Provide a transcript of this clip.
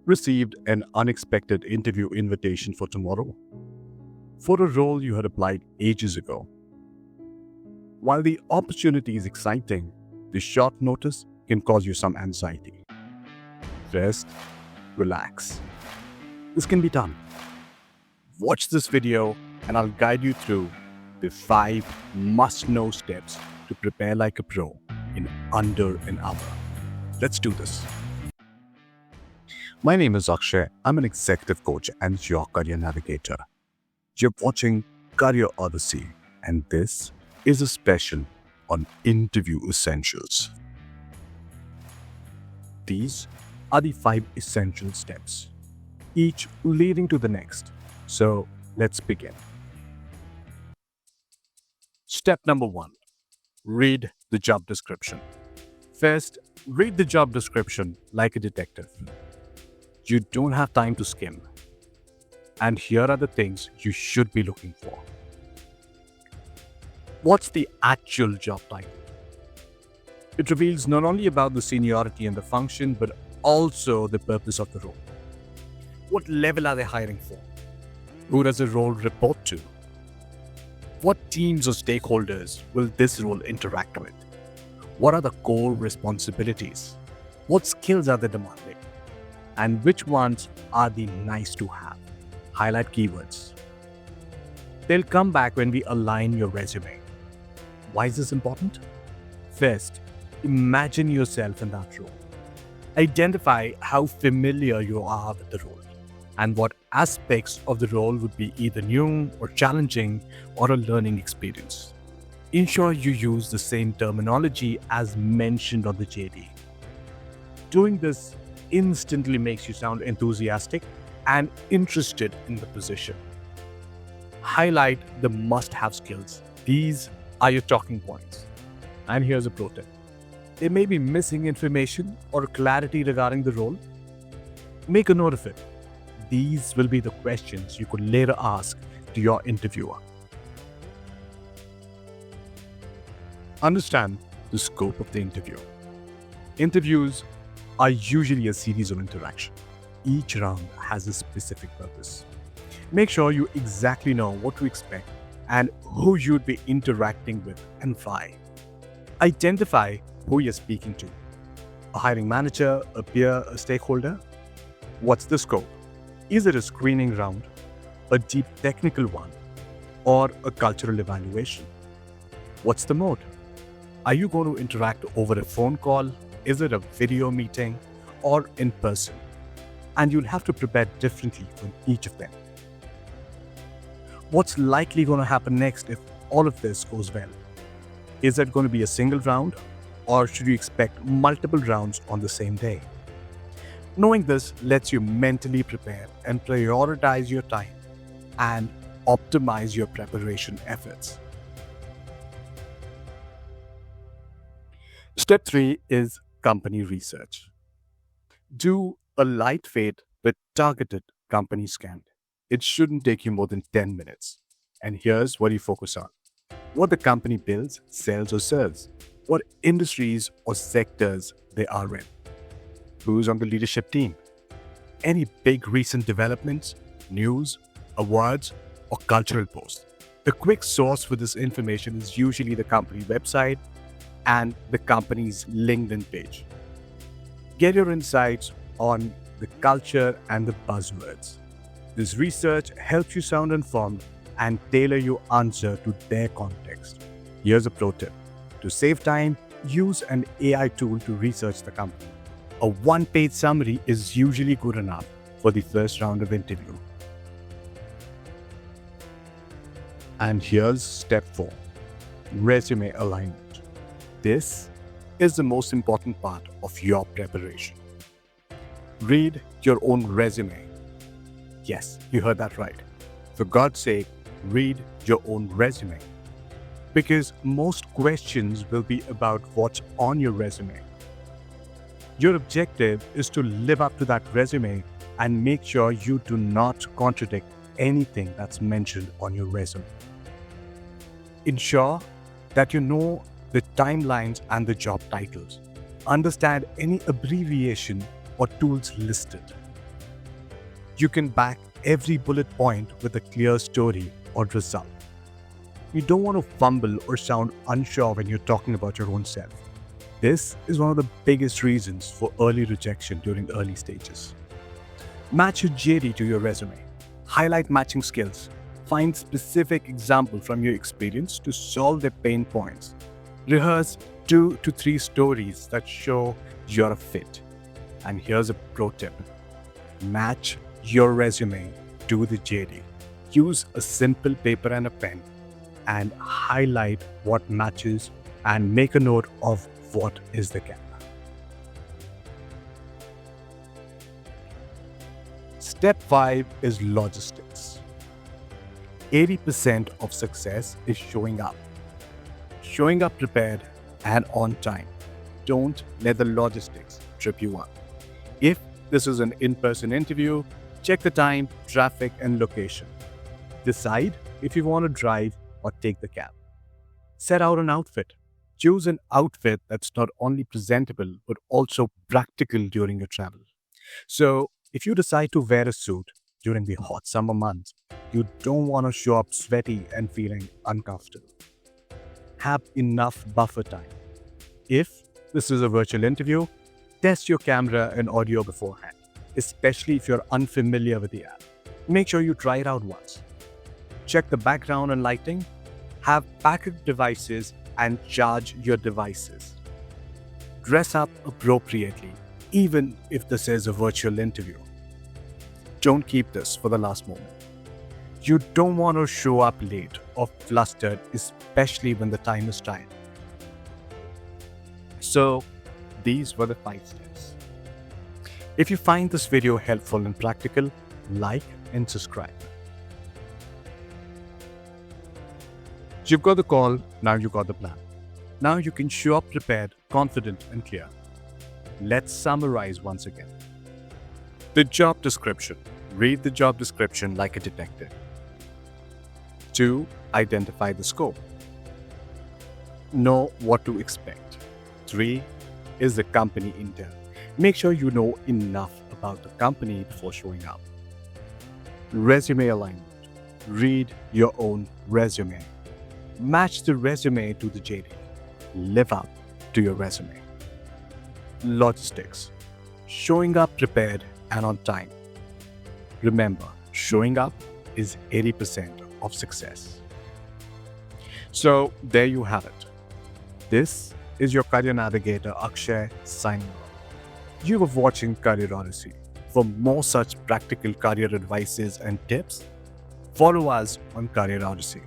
received an unexpected interview invitation for tomorrow for a role you had applied ages ago. While the opportunity is exciting, the short notice can cause you some anxiety. Rest, relax. This can be done. Watch this video and I'll guide you through the 5 must-know steps to prepare like a pro in under an hour. Let's do this. My name is Akshay. I'm an executive coach and your career navigator. You're watching Career Odyssey, and this is a special on interview essentials. These are the 5 essential steps, each leading to the next. So let's begin. Step number 1. Read the job description. First, read the job description like a detective. You don't have time to skim. And here are the things you should be looking for. What's the actual job title? It reveals not only about the seniority and the function, but also the purpose of the role. What level are they hiring for? Who does the role report to? What teams or stakeholders will this role interact with? What are the core responsibilities? What skills are they demanding? And which ones are the nice to have? Highlight keywords. They'll come back when we align your resume. Why is this important? First, imagine yourself in that role. Identify how familiar you are with the role and what aspects of the role would be either new or challenging or a learning experience. Ensure you use the same terminology as mentioned on the JD. Doing this instantly makes you sound enthusiastic and interested in the position. Highlight the must-have skills. These are your talking points. And here's a pro tip. There may be missing information or clarity regarding the role. Make a note of it. These will be the questions you could later ask to your interviewer. Understand the scope of the interview. Interviews are usually a series of interactions. Each round has a specific purpose. Make sure you exactly know what to expect and who you'd be interacting with and why. Identify who you're speaking to. A hiring manager, a peer, a stakeholder? What's the scope? Is it a screening round, a deep technical one, or a cultural evaluation? What's the mode? Are you going to interact over a phone call? Is it a video meeting or in person? And you'll have to prepare differently from each of them. What's likely going to happen next if all of this goes well? Is it going to be a single round, or should you expect multiple rounds on the same day? Knowing this lets you mentally prepare and prioritize your time and optimize your preparation efforts. Step 3 is company research. Do a lightweight but targeted company scan. It shouldn't take you more than 10 minutes. And here's what you focus on. What the company builds, sells or serves. What industries or sectors they are in. Who's on the leadership team. Any big recent developments, news, awards or cultural posts. The quick source for this information is usually the company website and the company's LinkedIn page. Get your insights on the culture and the buzzwords. This research helps you sound informed and tailor your answer to their context. Here's a pro tip. To save time, use an AI tool to research the company. A one-page summary is usually good enough for the first round of interview. And here's step 4, resume alignment. This is the most important part of your preparation. Read your own resume. Yes, you heard that right. For God's sake, read your own resume. Because most questions will be about what's on your resume. Your objective is to live up to that resume and make sure you do not contradict anything that's mentioned on your resume. Ensure that you know the timelines and the job titles. Understand any abbreviation or tools listed. You can back every bullet point with a clear story or result. You don't want to fumble or sound unsure when you're talking about your own self. This is one of the biggest reasons for early rejection during early stages. Match your JD to your resume. Highlight matching skills. Find specific examples from your experience to solve their pain points. Rehearse 2 to 3 stories that show you're a fit. And here's a pro tip. Match your resume to the JD. Use a simple paper and a pen and highlight what matches and make a note of what is the gap. Step 5 is logistics. 80% of success is showing up. Showing up prepared and on time. Don't let the logistics trip you up. If this is an in-person interview, check the time, traffic, and location. Decide if you want to drive or take the cab. Set out an outfit. Choose an outfit that's not only presentable but also practical during your travel. So, if you decide to wear a suit during the hot summer months, you don't want to show up sweaty and feeling uncomfortable. Have enough buffer time. If this is a virtual interview, test your camera and audio beforehand, especially if you're unfamiliar with the app. Make sure you try it out once. Check the background and lighting. Have backup devices and charge your devices. Dress up appropriately, even if this is a virtual interview. Don't keep this for the last moment. You don't want to show up late or flustered, especially when the time is tight. So, these were the 5 steps. If you find this video helpful and practical, like and subscribe. You've got the call, now you got the plan. Now you can show up prepared, confident, and clear. Let's summarize once again. The job description. Read the job description like a detective. 2. Identify the scope. Know what to expect. 3. Is the company intel. Make sure you know enough about the company before showing up. Resume alignment. Read your own resume. Match the resume to the JD. Live up to your resume. Logistics. Showing up prepared and on time. Remember, showing up is 80% of success. So, there you have it. This is your career navigator Akshay signing off. You were watching Career Odyssey. For more such practical career advices and tips, follow us on Career Odyssey.